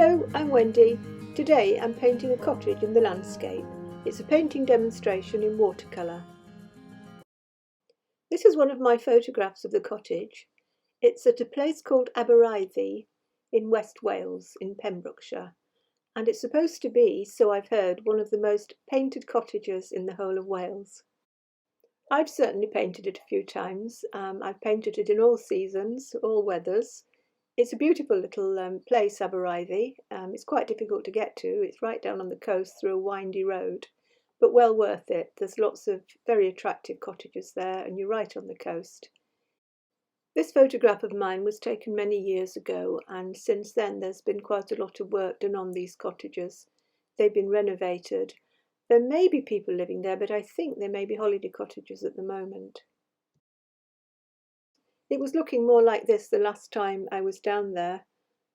Hello, I'm Wendy. Today I'm painting a cottage in the landscape. It's a painting demonstration in watercolour. This is one of my photographs of the cottage. It's at a place called Abereiddy in West Wales in Pembrokeshire, and it's supposed to be, so I've heard, one of the most painted cottages in the whole of Wales. I've certainly painted it a few times. I've painted it in all seasons, all weathers. It's a beautiful little place, Abereiddy. It's quite difficult to get to. It's right down on the coast through a windy road, but well worth it. There's lots of very attractive cottages there, and you're right on the coast. This photograph of mine was taken many years ago, and since then there's been quite a lot of work done on these cottages. They've been renovated. There may be people living there, but I think there may be holiday cottages at the moment. It was looking more like this the last time I was down there,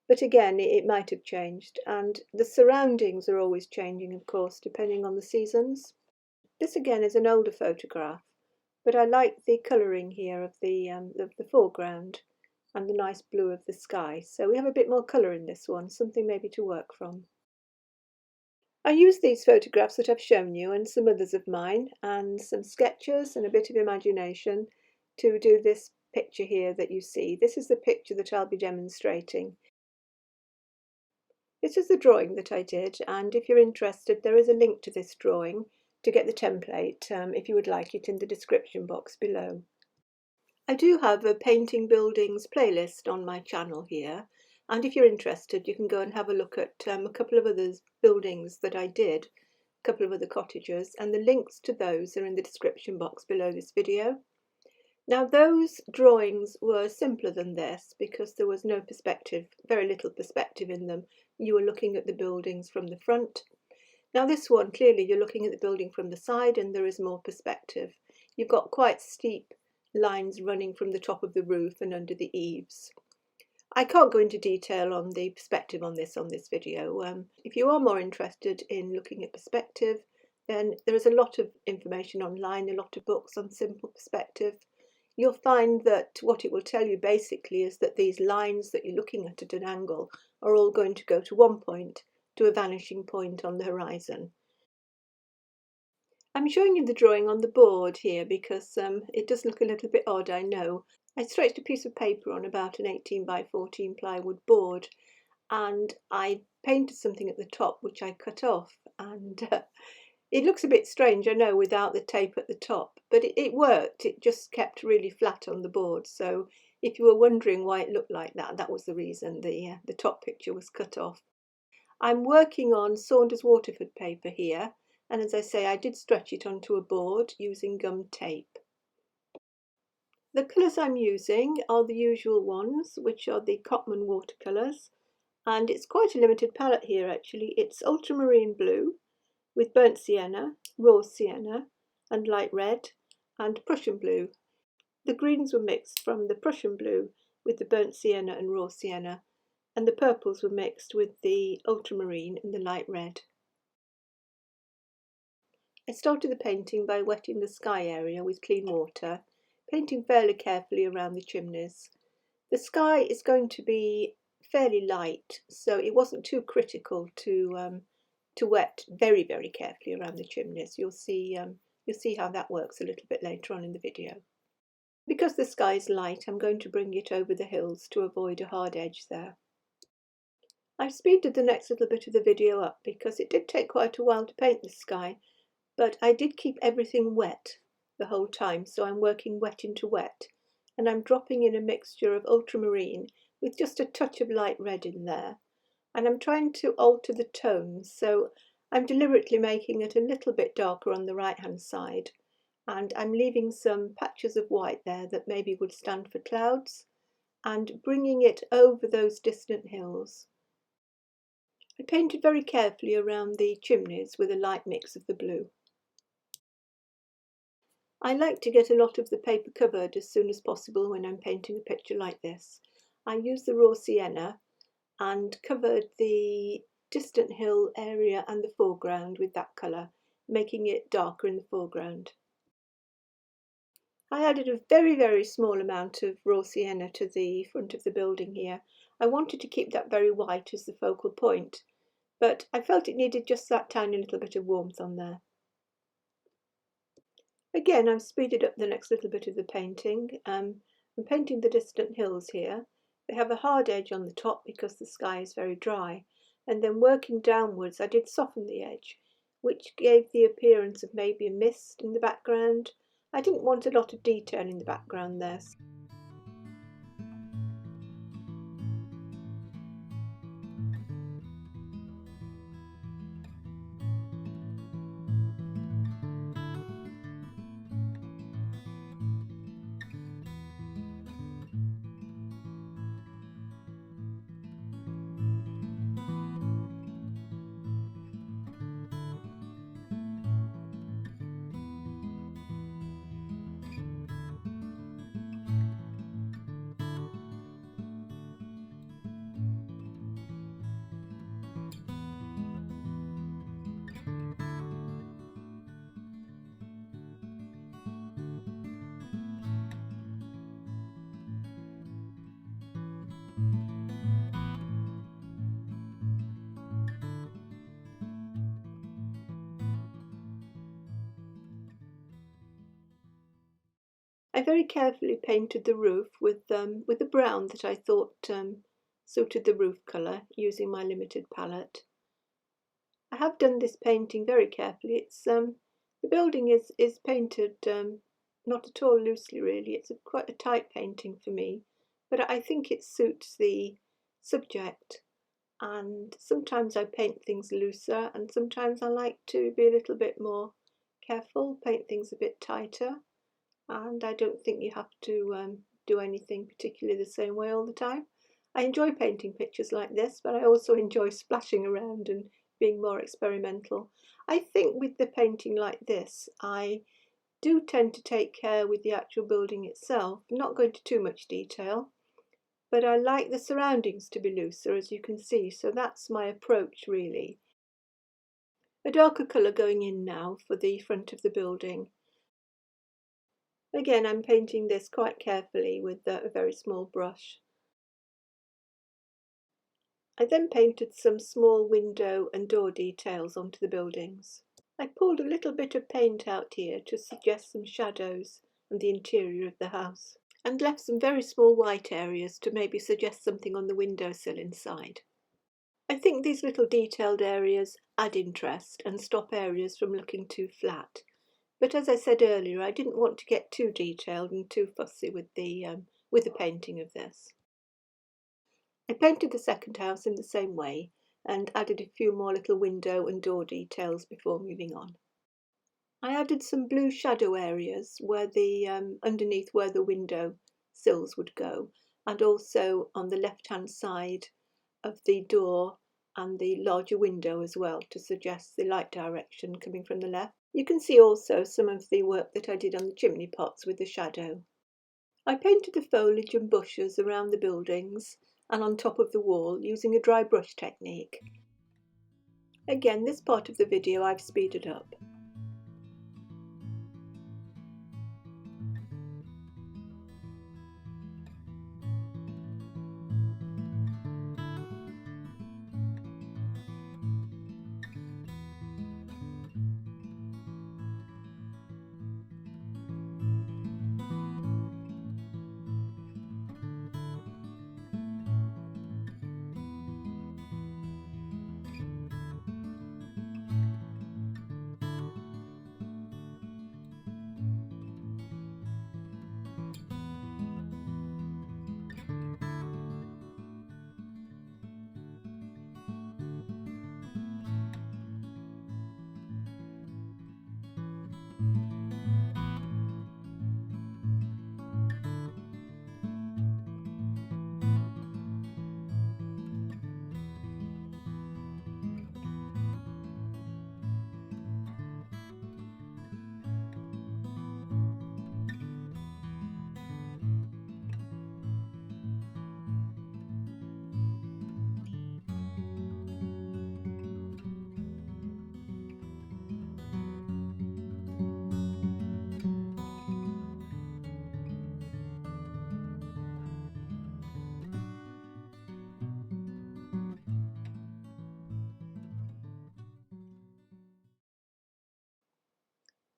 but again it might have changed, and the surroundings are always changing, of course, depending on the seasons. This again is an older photograph, but I like the colouring here of the foreground and the nice blue of the sky, so we have a bit more colour in this one, something maybe to work from. I used these photographs that I've shown you and some others of mine and some sketches and a bit of imagination to do this picture here that you see. This is the picture that I'll be demonstrating. This is the drawing that I did, and if you're interested there is a link to this drawing to get the template if you would like it in the description box below. I do have a painting buildings playlist on my channel here, and if you're interested you can go and have a look at a couple of other buildings that I did, a couple of other cottages, and the links to those are in the description box below this video. Now those drawings were simpler than this because there was no perspective, very little perspective in them. You were looking at the buildings from the front. Now this one, clearly you're looking at the building from the side and there is more perspective. You've got quite steep lines running from the top of the roof and under the eaves. I can't go into detail on the perspective on this video. If you are more interested in looking at perspective, then there is a lot of information online, a lot of books on simple perspective. You'll find that what it will tell you basically is that these lines that you're looking at an angle are all going to go to one point, to a vanishing point on the horizon. I'm showing you the drawing on the board here because it does look a little bit odd, I know. I stretched a piece of paper on about an 18 by 14 plywood board and I painted something at the top which I cut off, and it looks a bit strange, I know, without the tape at the top, but it worked. It just kept really flat on the board. So if you were wondering why it looked like that, that was the reason. The top picture was cut off. I'm working on Saunders Waterford paper here, and as I say, I did stretch it onto a board using gum tape. The colours I'm using are the usual ones, which are the Cotman watercolours, and it's quite a limited palette here actually. It's ultramarine blue, with burnt sienna, raw sienna and light red, and Prussian blue. The greens were mixed from the Prussian blue with the burnt sienna and raw sienna, and the purples were mixed with the ultramarine and the light red. I started the painting by wetting the sky area with clean water, painting fairly carefully around the chimneys. The sky is going to be fairly light, so it wasn't too critical to wet very, very carefully around the chimneys. You'll see how that works a little bit later on in the video. Because the sky is light, I'm going to bring it over the hills to avoid a hard edge there. I've speeded the next little bit of the video up because it did take quite a while to paint the sky, but I did keep everything wet the whole time, so I'm working wet into wet, and I'm dropping in a mixture of ultramarine with just a touch of light red in there. And I'm trying to alter the tones, so I'm deliberately making it a little bit darker on the right hand side, and I'm leaving some patches of white there that maybe would stand for clouds, and bringing it over those distant hills. I painted very carefully around the chimneys with a light mix of the blue. I like to get a lot of the paper covered as soon as possible when I'm painting a picture like this. I use the raw sienna and covered the distant hill area and the foreground with that colour, making it darker in the foreground. I added a very, very small amount of raw sienna to the front of the building here. I wanted to keep that very white as the focal point, but I felt it needed just that tiny little bit of warmth on there. Again, I've speeded up the next little bit of the painting. I'm painting the distant hills here. They have a hard edge on the top because the sky is very dry, and then working downwards I did soften the edge, which gave the appearance of maybe a mist in the background. I didn't want a lot of detail in the background there. I very carefully painted the roof with a brown that I thought suited the roof colour, using my limited palette. I have done this painting very carefully. It's the building is painted not at all loosely really. It's quite a tight painting for me, but I think it suits the subject. And sometimes I paint things looser, and sometimes I like to be a little bit more careful, paint things a bit tighter. And I don't think you have to do anything particularly the same way all the time. I enjoy painting pictures like this, but I also enjoy splashing around and being more experimental. I think with the painting like this, I do tend to take care with the actual building itself, not going to too much detail, but I like the surroundings to be looser, as you can see, so that's my approach really. A darker colour going in now for the front of the building. Again, I'm painting this quite carefully with a very small brush. I then painted some small window and door details onto the buildings. I pulled a little bit of paint out here to suggest some shadows and the interior of the house, and left some very small white areas to maybe suggest something on the windowsill inside. I think these little detailed areas add interest and stop areas from looking too flat. But as I said earlier, I didn't want to get too detailed and too fussy with the painting of this. I painted the second house in the same way and added a few more little window and door details before moving on. I added some blue shadow areas where the underneath where the window sills would go, and also on the left-hand side of the door and the larger window as well, to suggest the light direction coming from the left. You can see also some of the work that I did on the chimney pots with the shadow. I painted the foliage and bushes around the buildings and on top of the wall using a dry brush technique. Again, this part of the video I've speeded up.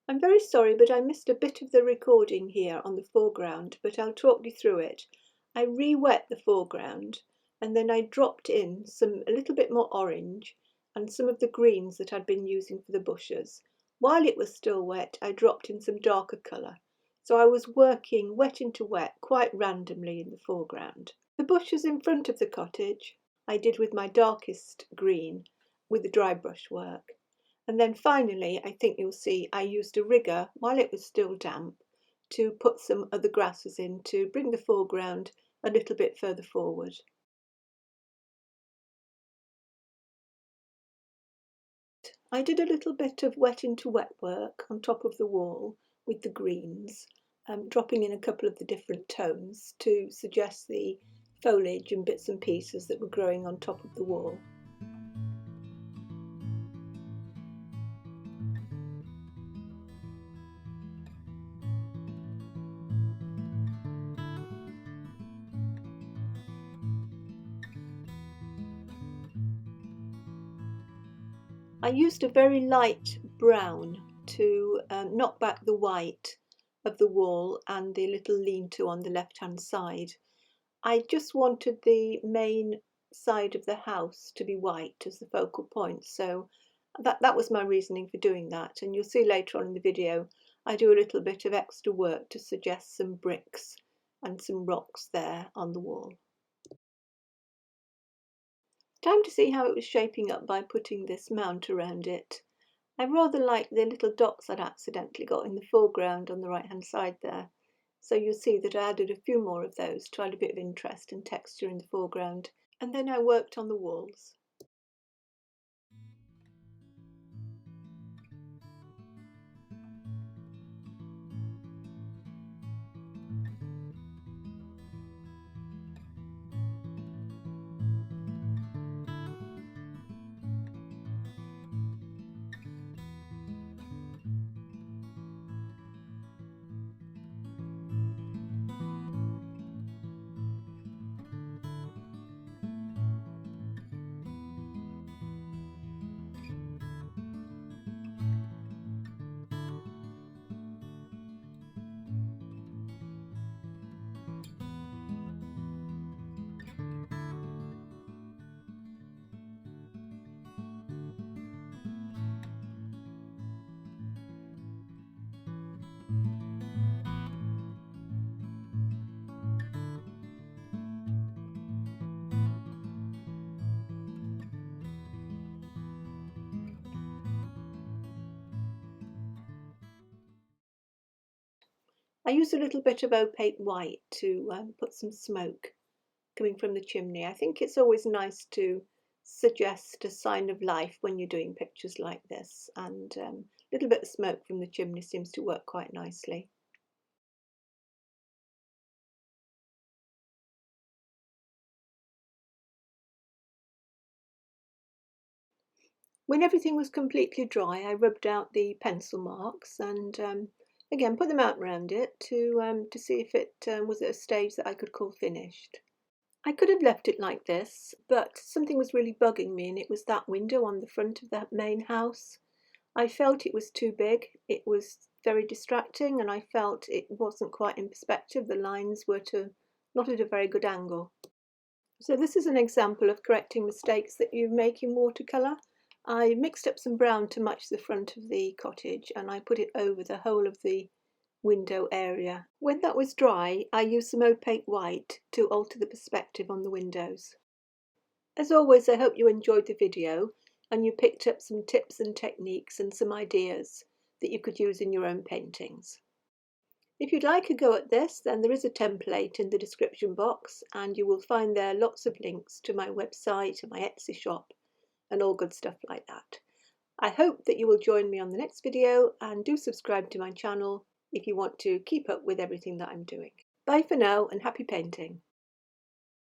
I'm very sorry, but I missed a bit of the recording here on the foreground, but I'll talk you through it. I re-wet the foreground and then I dropped in a little bit more orange and some of the greens that I'd been using for the bushes. While it was still wet, I dropped in some darker colour. So I was working wet into wet quite randomly in the foreground. The bushes in front of the cottage I did with my darkest green with the dry brush work. And then finally, I think you'll see I used a rigger while it was still damp to put some other grasses in to bring the foreground a little bit further forward. I did a little bit of wet into wet work on top of the wall with the greens, dropping in a couple of the different tones to suggest the foliage and bits and pieces that were growing on top of the wall. I used a very light brown to knock back the white of the wall and the little lean-to on the left-hand side. I just wanted the main side of the house to be white as the focal point, so that was my reasoning for doing that. And you'll see later on in the video I do a little bit of extra work to suggest some bricks and some rocks there on the wall. Time to see how it was shaping up by putting this mount around it. I rather like the little dots I'd accidentally got in the foreground on the right hand side there. So you'll see that I added a few more of those to add a bit of interest and texture in the foreground. And then I worked on the walls. I used a little bit of opaque white to put some smoke coming from the chimney. I think it's always nice to suggest a sign of life when you're doing pictures like this, and a little bit of smoke from the chimney seems to work quite nicely. When everything was completely dry, I rubbed out the pencil marks and again put them out round it to see if it was at a stage that I could call finished. I could have left it like this, but something was really bugging me, and it was that window on the front of that main house. I felt it was too big, it was very distracting, and I felt it wasn't quite in perspective. The lines were not at a very good angle. So this is an example of correcting mistakes that you make in watercolour. I mixed up some brown to match the front of the cottage and I put it over the whole of the window area. When that was dry, I used some opaque white to alter the perspective on the windows. As always, I hope you enjoyed the video and you picked up some tips and techniques and some ideas that you could use in your own paintings. If you'd like a go at this, then there is a template in the description box and you will find there lots of links to my website and my Etsy shop and all good stuff like that. I hope that you will join me on the next video and do subscribe to my channel if you want to keep up with everything that I'm doing. Bye for now and happy painting!